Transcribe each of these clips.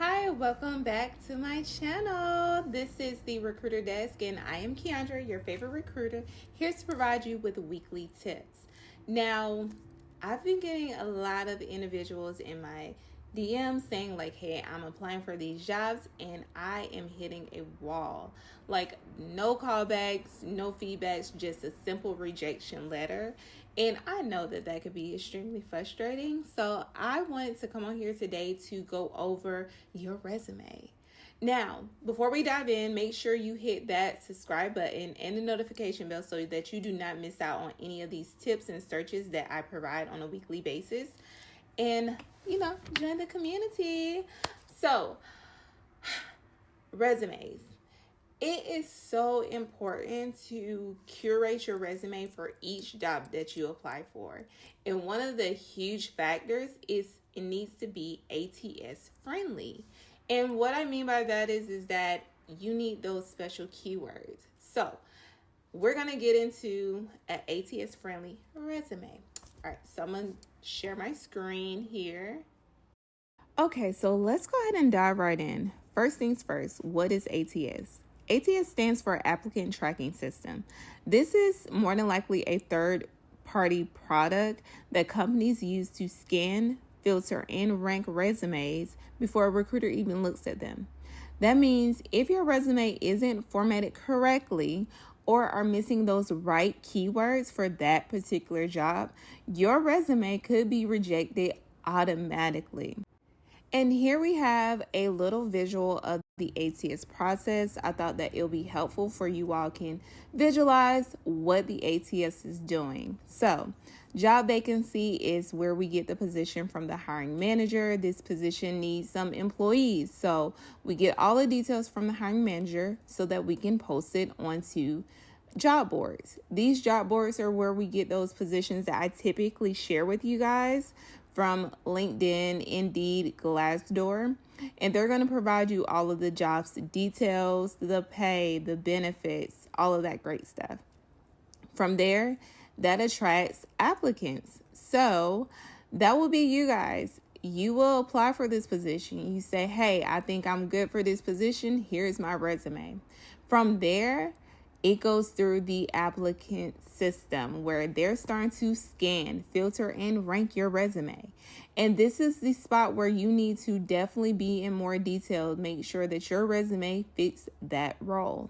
Hi, welcome back to my channel. This is the Recruiter Desk, and I am Keandra, your favorite recruiter, here to provide you with weekly tips. Now, I've been getting a lot of individuals in my DMs saying, like, hey, I'm applying for these jobs and I am hitting a wall. Like, no callbacks, no feedbacks, just a simple rejection letter. And I know that that could be extremely frustrating. So I wanted to come on here today to go over your resume. Now, before we dive in, make sure you hit that subscribe button and the notification bell so that you do not miss out on any of these tips and searches that I provide on a weekly basis. And, join the community. So, resumes. It is so important to curate your resume for each job that you apply for. And one of the huge factors is it needs to be ATS-friendly. And what I mean by that is that you need those special keywords. So we're going to get into an ATS-friendly resume. All right, so I'm going to share my screen here. Okay, so let's go ahead and dive right in. First things first, what is ATS? ATS stands for Applicant Tracking System. This is more than likely a third-party product that companies use to scan, filter, and rank resumes before a recruiter even looks at them. That means if your resume isn't formatted correctly or are missing those right keywords for that particular job, your resume could be rejected automatically. And here we have a little visual of the ATS process. I thought that it'll be helpful for you all can visualize what the ATS is doing. So, job vacancy is where we get the position from the hiring manager. This position needs some employees. So, we get all the details from the hiring manager so that we can post it onto job boards. These job boards are where we get those positions that I typically share with you guys from LinkedIn, Indeed, Glassdoor, and they're going to provide you all of the jobs details, the pay, the benefits, all of that great stuff. From there, that attracts applicants. So that will be you guys. You will apply for this position. You say, hey, I think I'm good for this position. Here's my resume. From there, it goes through the applicant system where they're starting to scan, filter, and rank your resume. And this is the spot where you need to definitely be in more detail. Make sure that your resume fits that role.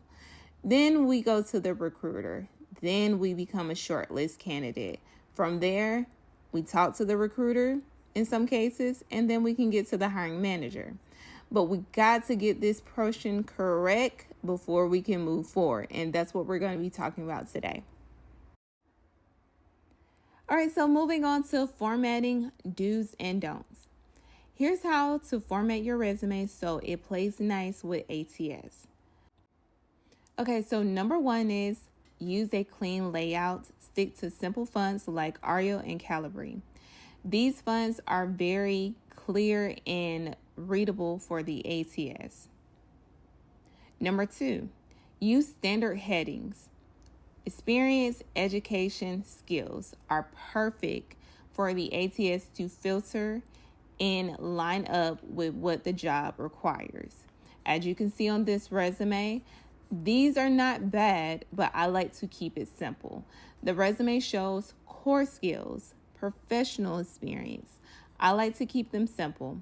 Then we go to the recruiter. Then we become a shortlist candidate. From there, we talk to the recruiter in some cases, and then we can get to the hiring manager. But we got to get this portion correct before we can move forward. And that's what we're going to be talking about today. All right, so moving on to formatting do's and don'ts. Here's how to format your resume so it plays nice with ATS. Okay, so number one is use a clean layout. Stick to simple fonts like Arial and Calibri. These fonts are very clear and readable for the ATS. Number two, use standard headings. Experience, education, skills are perfect for the ATS to filter and line up with what the job requires. As you can see on this resume, these are not bad, but I like to keep it simple. The resume shows core skills, professional experience. I like to keep them simple.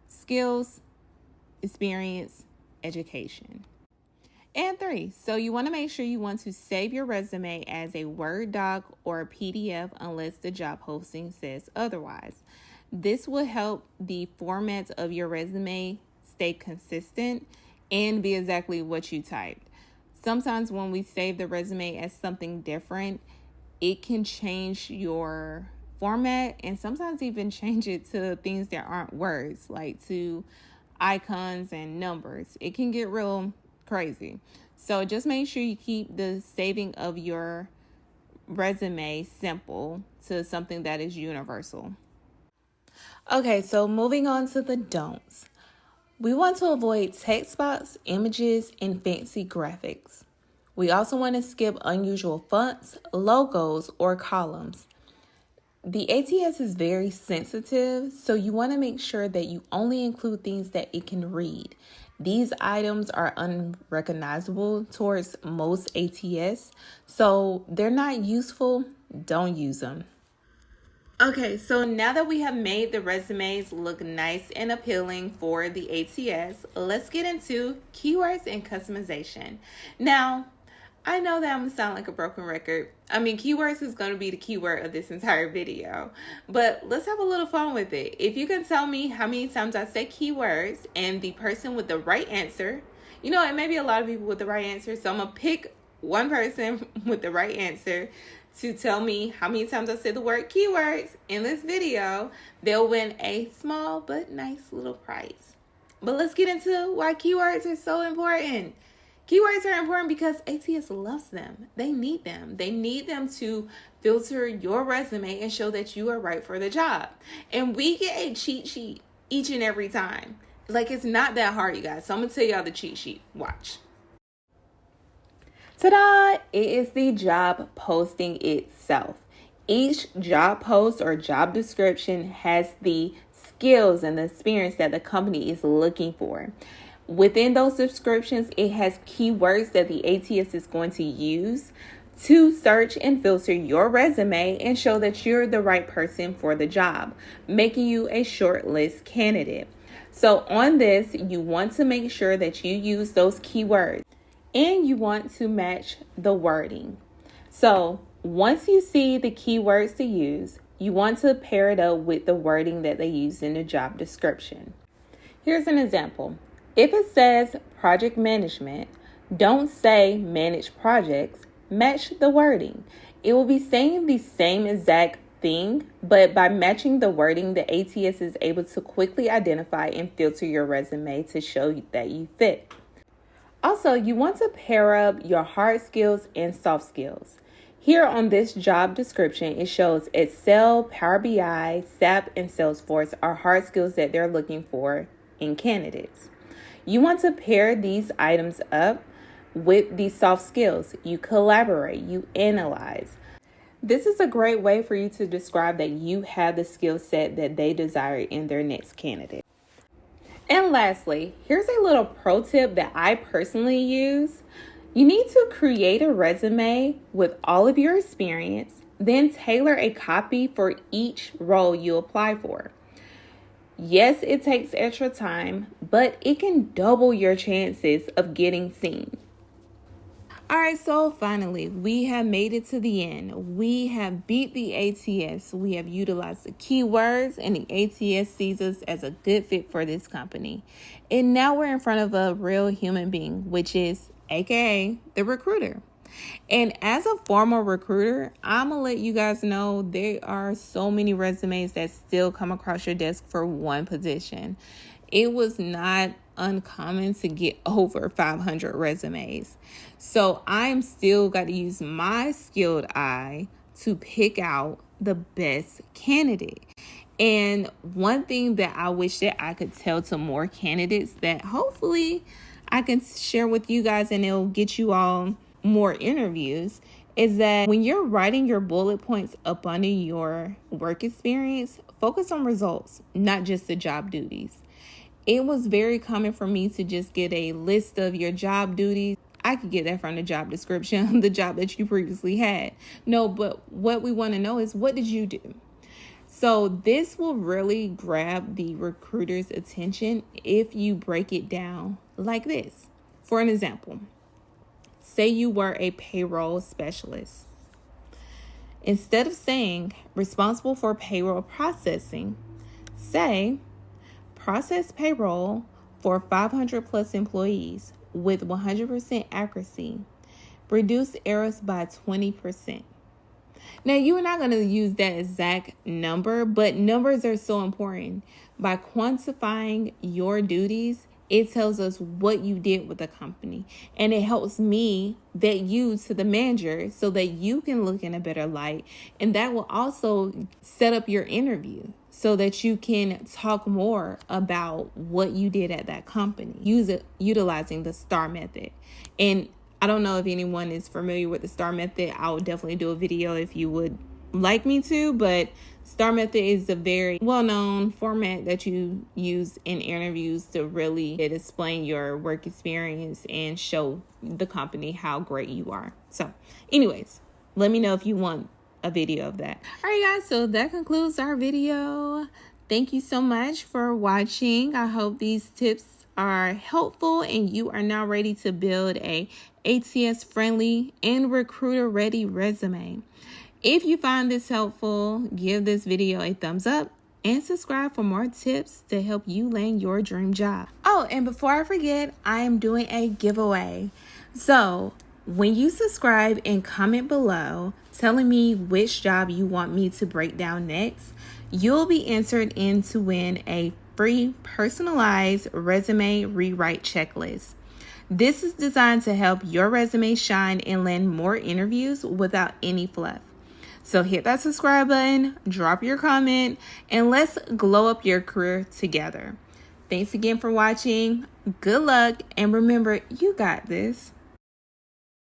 Skills, experience, education. And three, so you want to make sure you want to save your resume as a Word doc or a PDF unless the job posting says otherwise. This will help the format of your resume stay consistent and be exactly what you typed. Sometimes when we save the resume as something different, it can change your format and sometimes even change it to things that aren't words, like to icons and numbers. It can get real crazy. So just make sure you keep the saving of your resume simple to something that is universal. Okay, so moving on to the don'ts. We want to avoid text box, images, and fancy graphics. We also want to skip unusual fonts, logos, or columns. The ATS is very sensitive, so you want to make sure that you only include things that it can read. These items are unrecognizable towards most ATS, so they're not useful. Don't use them. Okay, so now that we have made the resumes look nice and appealing for the ATS, let's get into keywords and customization. Now, I know that I'm going to sound like a broken record. I mean, keywords is going to be the keyword of this entire video, but let's have a little fun with it. If you can tell me how many times I say keywords and the person with the right answer, it may be a lot of people with the right answer, so I'm going to pick one person with the right answer to tell me how many times I said the word keywords in this video. They'll win a small but nice little prize. But let's get into why keywords are so important. Keywords are important because ATS loves them. They need them. They need them to filter your resume and show that you are right for the job. And we get a cheat sheet each and every time. Like, it's not that hard, you guys. So I'm going to tell y'all the cheat sheet. Watch. Ta-da! It is the job posting itself. Each job post or job description has the skills and the experience that the company is looking for. Within those descriptions, it has keywords that the ATS is going to use to search and filter your resume and show that you're the right person for the job, making you a shortlist candidate. So on this, you want to make sure that you use those keywords. And you want to match the wording. So once you see the keywords to use, you want to pair it up with the wording that they use in the job description. Here's an example. If it says project management, don't say manage projects, match the wording. It will be saying the same exact thing, but by matching the wording, the ATS is able to quickly identify and filter your resume to show that you fit. Also, you want to pair up your hard skills and soft skills. Here on this job description, it shows Excel, Power BI, SAP, and Salesforce are hard skills that they're looking for in candidates. You want to pair these items up with the soft skills. You collaborate, you analyze. This is a great way for you to describe that you have the skill set that they desire in their next candidate. And lastly, here's a little pro tip that I personally use. You need to create a resume with all of your experience, then tailor a copy for each role you apply for. Yes, it takes extra time, but it can double your chances of getting seen. All right, so finally, we have made it to the end. We have beat the ATS. We have utilized the keywords, and the ATS sees us as a good fit for this company. And now we're in front of a real human being, which is AKA the recruiter. And as a former recruiter, I'm going to let you guys know there are so many resumes that still come across your desk for one position. It was not uncommon to get over 500 resumes. So I'm still got to use my skilled eye to pick out the best candidate. And one thing that I wish that I could tell to more candidates that hopefully I can share with you guys and it'll get you all more interviews is that when you're writing your bullet points up under your work experience, focus on results, not just the job duties. It was very common for me to just get a list of your job duties. I could get that from the job description, the job that you previously had. No, but what we want to know is, what did you do? So this will really grab the recruiter's attention if you break it down like this. For an example, say you were a payroll specialist. Instead of saying responsible for payroll processing, say process payroll for 500 plus employees with 100% accuracy. Reduce errors by 20%. Now, you are not going to use that exact number, but numbers are so important. By quantifying your duties, it tells us what you did with the company, and it helps me vet you to the manager so that you can look in a better light. And that will also set up your interview so that you can talk more about what you did at that company, utilizing the STAR method. And I don't know if anyone is familiar with the STAR method. I will definitely do a video if you would like me to, but STAR method is a very well-known format that you use in interviews to really explain your work experience and show the company how great you are. So anyways, let me know if you want a video of that. All right, guys, so that concludes our video. Thank you so much for watching. I hope these tips are helpful and you are now ready to build a ATS-friendly and recruiter-ready resume. If you find this helpful, give this video a thumbs up and subscribe for more tips to help you land your dream job. Oh, and before I forget, I am doing a giveaway. So when you subscribe and comment below telling me which job you want me to break down next, you'll be entered in to win a free personalized resume rewrite checklist. This is designed to help your resume shine and land more interviews without any fluff. So hit that subscribe button, drop your comment, and let's glow up your career together. Thanks again for watching. Good luck, and remember, you got this.